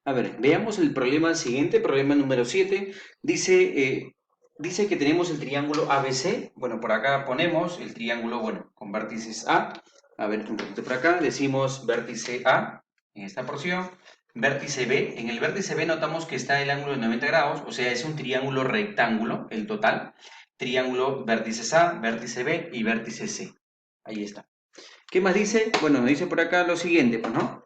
A ver, veamos el problema siguiente, problema número 7. Dice que tenemos el triángulo ABC. Bueno, por acá ponemos el triángulo, bueno, con vértices A. A ver, un poquito por acá, decimos vértice A en esta porción. Vértice B, en el vértice B notamos que está el ángulo de 90 grados, o sea, es un triángulo rectángulo, el total. Triángulo vértices A, vértice B y vértice C. Ahí está. ¿Qué más dice? Bueno, nos dice por acá lo siguiente, pues, ¿no?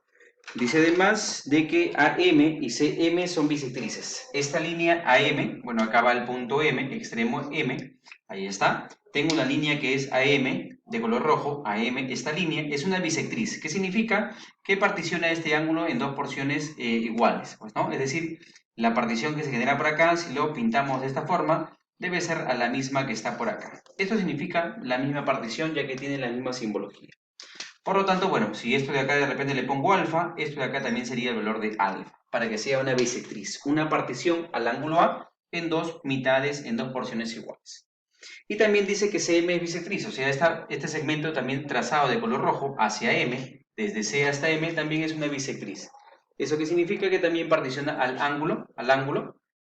Dice además de que AM y CM son bisectrices. Esta línea AM, bueno, acá va el punto M, extremo M, ahí está. Tengo una línea que es AM, de color rojo, AM, esta línea es una bisectriz. ¿Qué significa? Que particiona este ángulo en dos porciones iguales, pues, ¿no? Es decir, la partición que se genera por acá, si lo pintamos de esta forma, debe ser a la misma que está por acá. Esto significa la misma partición, ya que tiene la misma simbología. Por lo tanto, bueno, si esto de acá de repente le pongo alfa, esto de acá también sería el valor de alfa, para que sea una bisectriz, una partición al ángulo A en dos mitades, en dos porciones iguales. Y también dice que CM es bisectriz, o sea, este segmento también trazado de color rojo hacia M, desde C hasta M, también es una bisectriz. ¿Eso qué significa? Que también particiona al ángulo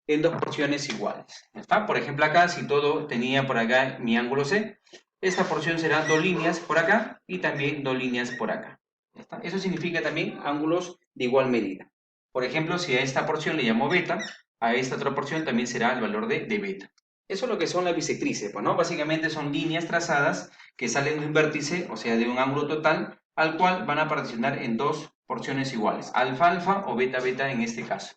en dos porciones iguales. ¿Está? Por ejemplo, acá, si todo tenía por acá mi ángulo C, esta porción será dos líneas por acá y también dos líneas por acá. ¿Está? Eso significa también ángulos de igual medida. Por ejemplo, si a esta porción le llamo beta, a esta otra porción también será el valor de beta. Eso es lo que son las bisectrices, pues, ¿no? Básicamente son líneas trazadas que salen de un vértice, o sea, de un ángulo total, al cual van a particionar en dos porciones iguales, alfa alfa o beta beta en este caso.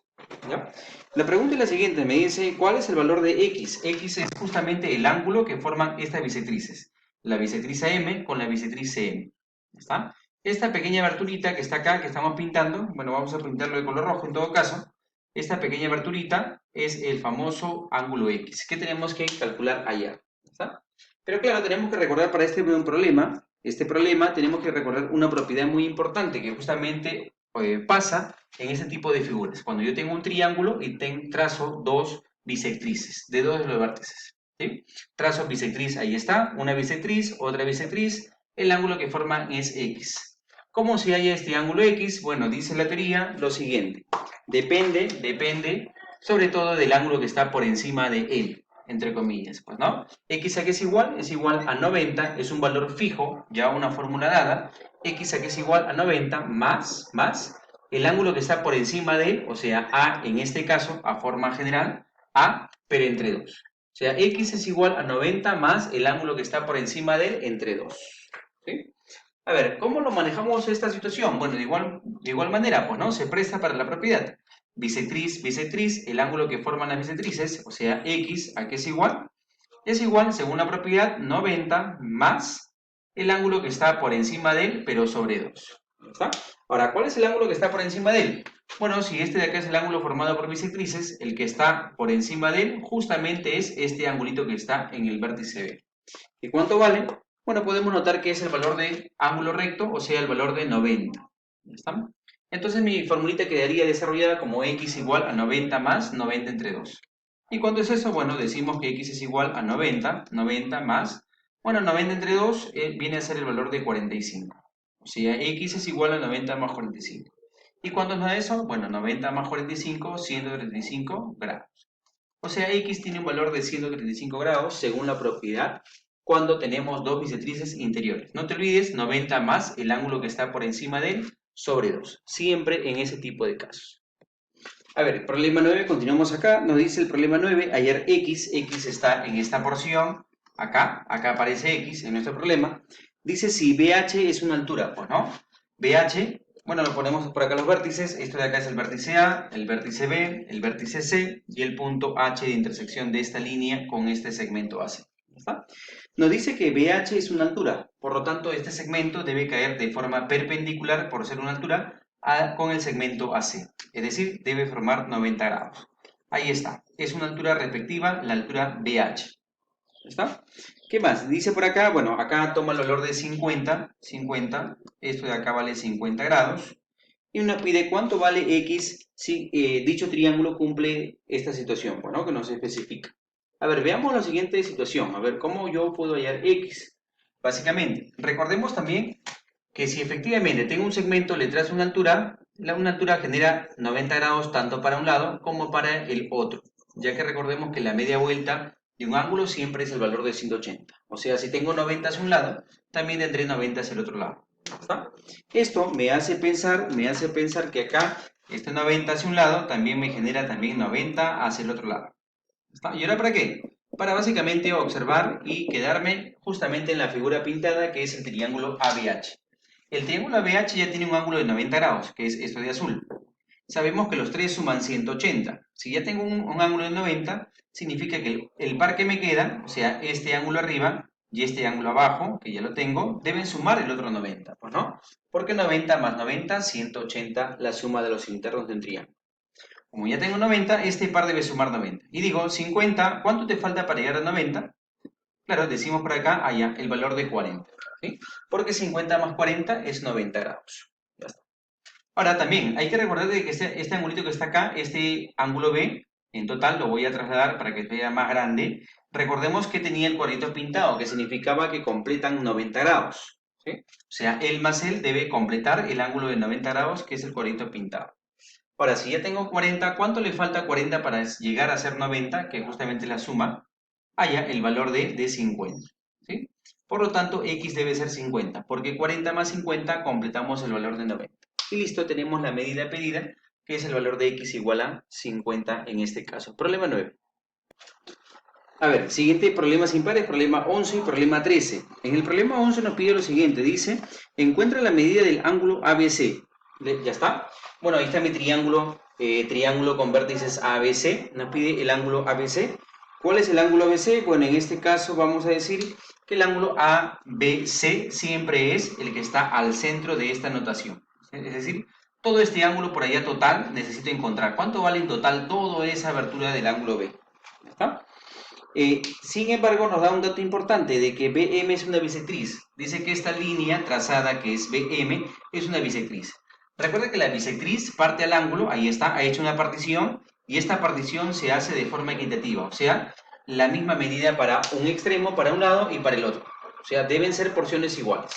¿Ya? La pregunta es la siguiente, me dice, ¿cuál es el valor de x? X es justamente el ángulo que forman estas bisectrices, la bisectriz AM con la bisectriz CM. ¿Está? Esta pequeña aberturita que está acá, que estamos pintando, bueno, vamos a pintarlo de color rojo en todo caso, esta pequeña aberturita es el famoso ángulo X, que tenemos que calcular allá. ¿Está? Pero claro, tenemos que recordar para este problema tenemos que recordar una propiedad muy importante que justamente pasa en este tipo de figuras. Cuando yo tengo un triángulo y trazo dos bisectrices de dos de los vértices. ¿Sí? Trazo bisectriz, ahí está, una bisectriz, otra bisectriz, el ángulo que forman es X. ¿Cómo se halla este ángulo X? Bueno, dice la teoría lo siguiente. Depende sobre todo del ángulo que está por encima de él, entre comillas, pues, ¿no? X a que es igual a 90, es un valor fijo, ya una fórmula dada. X a que es igual a 90 más el ángulo que está por encima de él, o sea, A en este caso, a forma general, A, pero entre 2. O sea, X es igual a 90 más el ángulo que está por encima de él entre 2. ¿Sí? A ver, ¿cómo lo manejamos esta situación? Bueno, de igual manera, pues, ¿no? Se presta para la propiedad. Bisectriz, bisectriz, el ángulo que forman las bisectrices, o sea, X, ¿a qué es igual? Es igual, según la propiedad, 90 más el ángulo que está por encima de él, pero sobre 2. ¿Está? Ahora, ¿cuál es el ángulo que está por encima de él? Bueno, si este de acá es el ángulo formado por bisectrices, el que está por encima de él justamente es este angulito que está en el vértice B. ¿Y cuánto vale? Bueno, podemos notar que es el valor de ángulo recto, o sea, el valor de 90. ¿Está? Entonces mi formulita quedaría desarrollada como x igual a 90 más 90 entre 2. ¿Y cuánto es eso? Bueno, decimos que x es igual a 90 más, bueno, 90 entre 2 viene a ser el valor de 45. O sea, x es igual a 90 más 45. ¿Y cuánto nos da eso? Bueno, 90 más 45, 135 grados. O sea, X tiene un valor de 135 grados según la propiedad cuando tenemos dos bisectrices interiores. No te olvides, 90 más el ángulo que está por encima de él sobre 2. Siempre en ese tipo de casos. A ver, problema 9, continuamos acá. Nos dice el problema 9, hallar X está en esta porción, acá aparece X en nuestro problema. Dice si BH es una altura, pues no. BH, bueno, lo ponemos por acá los vértices. Esto de acá es el vértice A, el vértice B, el vértice C y el punto H de intersección de esta línea con este segmento AC. ¿Está? Nos dice que BH es una altura, por lo tanto este segmento debe caer de forma perpendicular por ser una altura con el segmento AC, es decir, debe formar 90 grados. Ahí está, es una altura respectiva, la altura BH. ¿Está? ¿Qué más? Dice por acá, bueno, acá toma el valor de 50, esto de acá vale 50 grados, y nos pide cuánto vale X si dicho triángulo cumple esta situación, bueno, que nos especifica. A ver, veamos la siguiente situación, a ver, ¿cómo yo puedo hallar X? Básicamente, recordemos también que si efectivamente tengo un segmento, le trazo una altura, una altura genera 90 grados tanto para un lado como para el otro, ya que recordemos que la media vuelta de un ángulo siempre es el valor de 180. O sea, si tengo 90 hacia un lado, también tendré 90 hacia el otro lado. ¿Está? Esto me hace pensar que acá este 90 hacia un lado también me genera también 90 hacia el otro lado. ¿Está? ¿Y ahora para qué? Para básicamente observar y quedarme justamente en la figura pintada que es el triángulo ABH. El triángulo ABH ya tiene un ángulo de 90 grados, que es esto de azul. Sabemos que los tres suman 180. Si ya tengo un ángulo de 90, significa que el par que me queda, o sea, este ángulo arriba y este ángulo abajo, que ya lo tengo, deben sumar el otro 90, ¿pues no? Porque 90 más 90, 180, la suma de los internos de un triángulo. Como ya tengo 90, este par debe sumar 90. Y digo, 50, ¿cuánto te falta para llegar a 90? Claro, decimos por acá, allá, el valor de 40. ¿Sí? Porque 50 más 40 es 90 grados. Ya está. Ahora también, hay que recordar de que este angulito que está acá, este ángulo B, en total lo voy a trasladar para que vea más grande. Recordemos que tenía el cuadrito pintado, que significaba que completan 90 grados. ¿Sí? O sea, él más él debe completar el ángulo de 90 grados, que es el cuadrito pintado. Ahora, si ya tengo 40, ¿cuánto le falta a 40 para llegar a ser 90? Que justamente la suma haya el valor de 50. ¿Sí? Por lo tanto, x debe ser 50, porque 40 más 50 completamos el valor de 90. Y listo, tenemos la medida pedida, que es el valor de x igual a 50 en este caso. Problema 9. A ver, siguiente problemas impares, problema 11 y problema 13. En el problema 11 nos pide lo siguiente, dice, encuentra la medida del ángulo ABC. ¿Ya está? Bueno, ahí está mi triángulo, triángulo con vértices ABC, nos pide el ángulo ABC. ¿Cuál es el ángulo ABC? Bueno, en este caso vamos a decir que el ángulo ABC siempre es el que está al centro de esta notación. Es decir, todo este ángulo por allá total necesito encontrar. ¿Cuánto vale en total toda esa abertura del ángulo B? ¿Ya está? Sin embargo, nos da un dato importante de que BM es una bisectriz. Dice que esta línea trazada que es BM es una bisectriz. Recuerda que la bisectriz parte al ángulo, ahí está, ha hecho una partición y esta partición se hace de forma equitativa, o sea, la misma medida para un extremo, para un lado y para el otro. O sea, deben ser porciones iguales.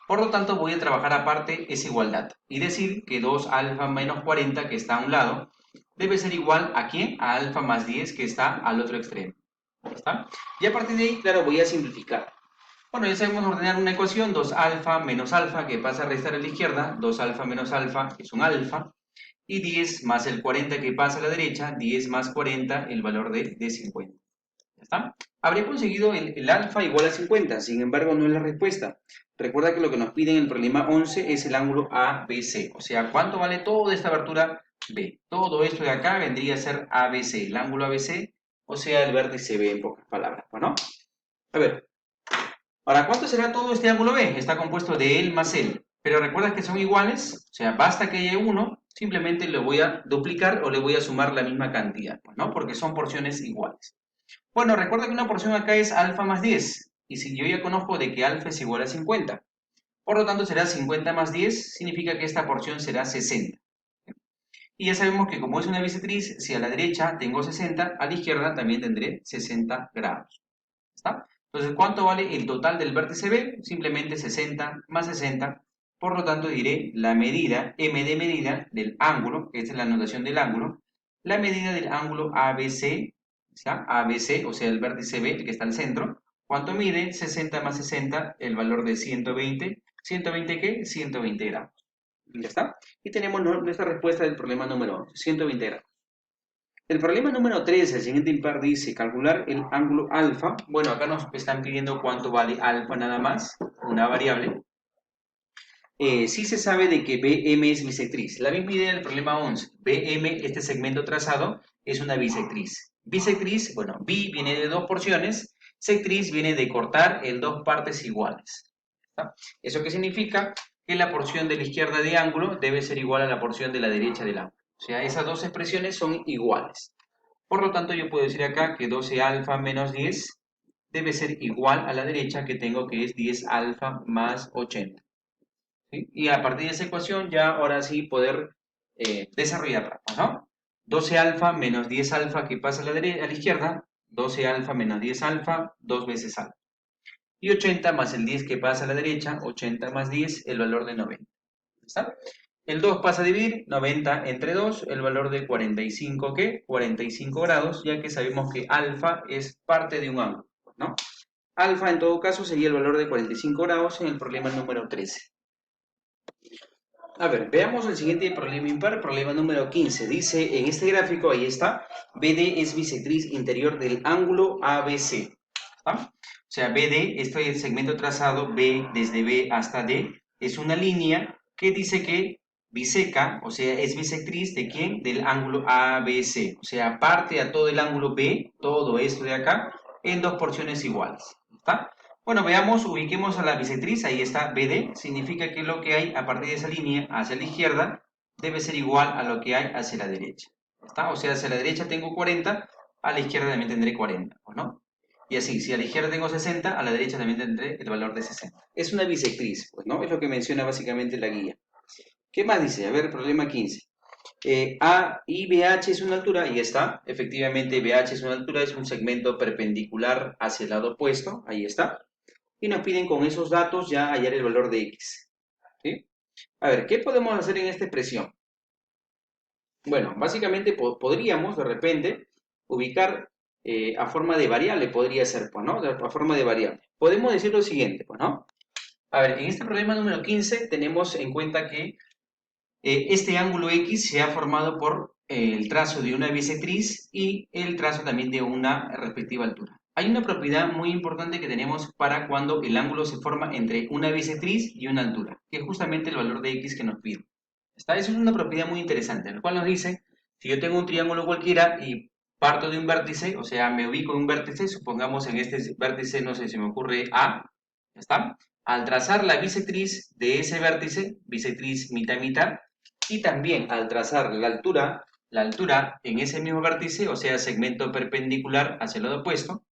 Por lo tanto, voy a trabajar aparte esa igualdad y decir que 2 alfa menos 40 que está a un lado debe ser igual a ¿quién? A alfa más 10 que está al otro extremo. ¿Está? Y a partir de ahí, claro, voy a simplificar. Bueno, ya sabemos ordenar una ecuación, 2 alfa menos alfa, que pasa a restar a la izquierda, 2 alfa menos alfa, que es un alfa, y 10 más el 40 que pasa a la derecha, 10 más 40, el valor de 50. ¿Ya está? Habré conseguido el alfa igual a 50, sin embargo no es la respuesta. Recuerda que lo que nos pide en el problema 11 es el ángulo ABC, o sea, ¿cuánto vale toda esta abertura B? Todo esto de acá vendría a ser ABC, el ángulo ABC, o sea, el vértice B en pocas palabras, ¿no? A ver, ahora, ¿cuánto será todo este ángulo B? Está compuesto de él más él, pero recuerda que son iguales, o sea, basta que haya uno, simplemente le voy a duplicar o le voy a sumar la misma cantidad, ¿no? Porque son porciones iguales. Bueno, recuerda que una porción acá es alfa más 10, y si yo ya conozco de que alfa es igual a 50, por lo tanto será 50 más 10, significa que esta porción será 60. Y ya sabemos que como es una bisectriz, si a la derecha tengo 60, a la izquierda también tendré 60 grados. ¿Está? Entonces, ¿cuánto vale el total del vértice B? Simplemente 60 más 60. Por lo tanto, diré la medida, m de medida del ángulo, que esta es la notación del ángulo, la medida del ángulo ABC, ¿está? ABC, o sea, el vértice B, el que está al centro. ¿Cuánto mide? 60 más 60, el valor de 120. ¿120 qué? 120 grados. ¿Ya está? Y tenemos nuestra respuesta del problema número 11, 120 grados. El problema número 13, el siguiente impar dice calcular el ángulo alfa. Bueno, acá nos están pidiendo cuánto vale alfa nada más, una variable. Sí se sabe de que BM es bisectriz. La misma idea del problema 11. BM, este segmento trazado, es una bisectriz. Bisectriz, bueno, bi viene de dos porciones, sectriz viene de cortar en dos partes iguales. ¿Está? ¿Eso qué significa? Que la porción de la izquierda de ángulo debe ser igual a la porción de la derecha del ángulo. O sea, esas dos expresiones son iguales. Por lo tanto, yo puedo decir acá que 12 alfa menos 10 debe ser igual a la derecha que tengo que es 10 alfa más 80. ¿Sí? Y a partir de esa ecuación ya ahora sí poder desarrollarla, ¿no? 12 alfa menos 10 alfa que pasa a la izquierda, 12 alfa menos 10 alfa, 2 veces alfa. Y 80 más el 10 que pasa a la derecha, 80 más 10, el valor de 90. ¿Está? El 2 pasa a dividir 90 entre 2, el valor de 45, ¿qué? 45 grados, ya que sabemos que alfa es parte de un ángulo, ¿no? Alfa en todo caso sería el valor de 45 grados en el problema número 13. A ver, veamos el siguiente problema impar, problema número 15. Dice, en este gráfico, ahí está, BD es bisectriz interior del ángulo ABC. ¿Ah? O sea, BD, este segmento trazado, B desde B hasta D, es una línea que dice que biseca, o sea, es bisectriz ¿de quién? Del ángulo ABC. O sea, parte a todo el ángulo B, todo esto de acá, en dos porciones iguales. ¿Está? Bueno, veamos, ubiquemos a la bisectriz, ahí está BD, significa que lo que hay a partir de esa línea hacia la izquierda debe ser igual a lo que hay hacia la derecha. ¿Está? O sea, hacia la derecha tengo 40, a la izquierda también tendré 40, ¿no? Y así, si a la izquierda tengo 60, a la derecha también tendré el valor de 60. Es una bisectriz, pues, ¿no? Es lo que menciona básicamente la guía. ¿Qué más dice? A ver, problema 15. A y BH es una altura, y está, efectivamente BH es una altura, es un segmento perpendicular hacia el lado opuesto, ahí está. Y nos piden con esos datos ya hallar el valor de X. ¿Sí? A ver, ¿qué podemos hacer en esta expresión? Bueno, básicamente podríamos de repente ubicar a forma de variable, podría ser, pues, ¿no? A forma de variable. Podemos decir lo siguiente, pues, ¿no? A ver, en este problema número 15 tenemos en cuenta que este ángulo X se ha formado por el trazo de una bisectriz y el trazo también de una respectiva altura. Hay una propiedad muy importante que tenemos para cuando el ángulo se forma entre una bisectriz y una altura, que es justamente el valor de X que nos pide. Eso es una propiedad muy interesante, la cual nos dice, si yo tengo un triángulo cualquiera y parto de un vértice, o sea, me ubico en un vértice, supongamos en este vértice, no sé, se me ocurre A, ¿ya está? Al trazar la bisectriz de ese vértice, bisectriz mitad-mitad, y también al trazar la altura en ese mismo vértice, o sea, segmento perpendicular hacia el lado opuesto,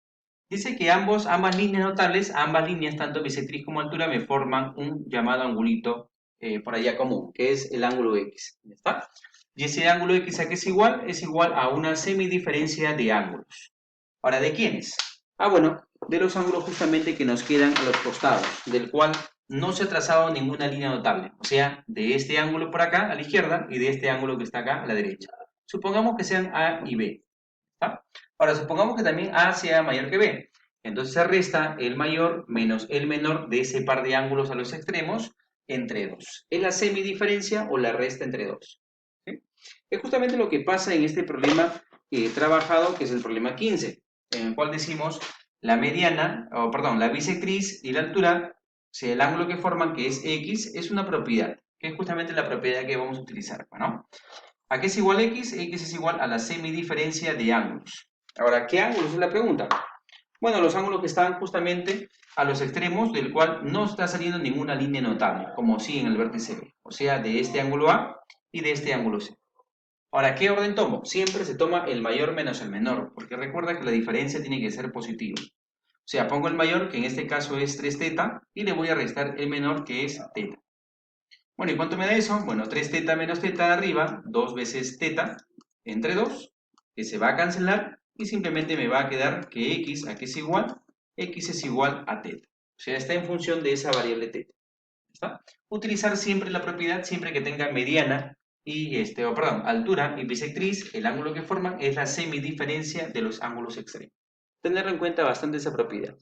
dice que ambas líneas notables, ambas líneas, tanto bisectriz como altura, me forman un llamado angulito por allá común, que es el ángulo X. ¿Ya está? Y ese ángulo X a qué es igual a una semidiferencia de ángulos. Ahora, ¿de quiénes? Ah, bueno, de los ángulos justamente que nos quedan a los costados, del cual no se ha trazado ninguna línea notable. O sea, de este ángulo por acá a la izquierda y de este ángulo que está acá a la derecha. Supongamos que sean A y B. ¿Está? Ahora, supongamos que también A sea mayor que B. Entonces se resta el mayor menos el menor de ese par de ángulos a los extremos entre 2. ¿Es la semidiferencia o la resta entre 2? ¿Sí? Es justamente lo que pasa en este problema trabajado, que es el problema 15, en el cual decimos la mediana, o perdón, la bisectriz y la altura, o sea, el ángulo que forman, que es X, es una propiedad, que es justamente la propiedad que vamos a utilizar, ¿no? ¿A qué es igual X? X es igual a la semidiferencia de ángulos. Ahora, ¿qué ángulos es la pregunta? Bueno, los ángulos que están justamente a los extremos, del cual no está saliendo ninguna línea notable, como sí en el vértice B. O sea, de este ángulo A y de este ángulo C. Ahora, ¿qué orden tomo? Siempre se toma el mayor menos el menor, porque recuerda que la diferencia tiene que ser positiva. O sea, pongo el mayor, que en este caso es 3 teta, y le voy a restar el menor, que es teta. Bueno, ¿y cuánto me da eso? Bueno, 3 teta menos teta de arriba, 2 veces teta, entre 2, que se va a cancelar, y simplemente me va a quedar que x, ¿a qué es igual? X es igual a teta. O sea, está en función de esa variable teta. ¿Está? Utilizar siempre la propiedad, siempre que tenga mediana y, altura y bisectriz, el ángulo que forman es la semidiferencia de los ángulos extremos. Tenerlo en cuenta bastante esa propiedad.